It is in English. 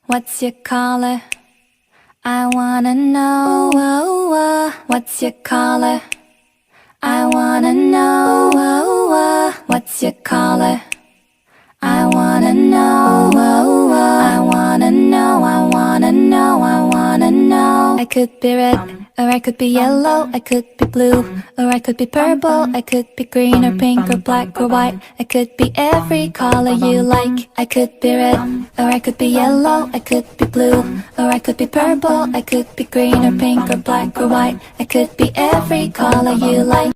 What's your color? I wanna know. What's your color? I wanna know. What's your color? I wanna know. I wanna know. I wanna know. I wanna know. I could be red, or I could be yellow. I could be blue, or I could be purple. I could be green or pink or black or white. I could be every color you like. I could be red, or I could be yellow. I could be blue, or I could be purple. I could be green or pink or black or white. I could be every color you like.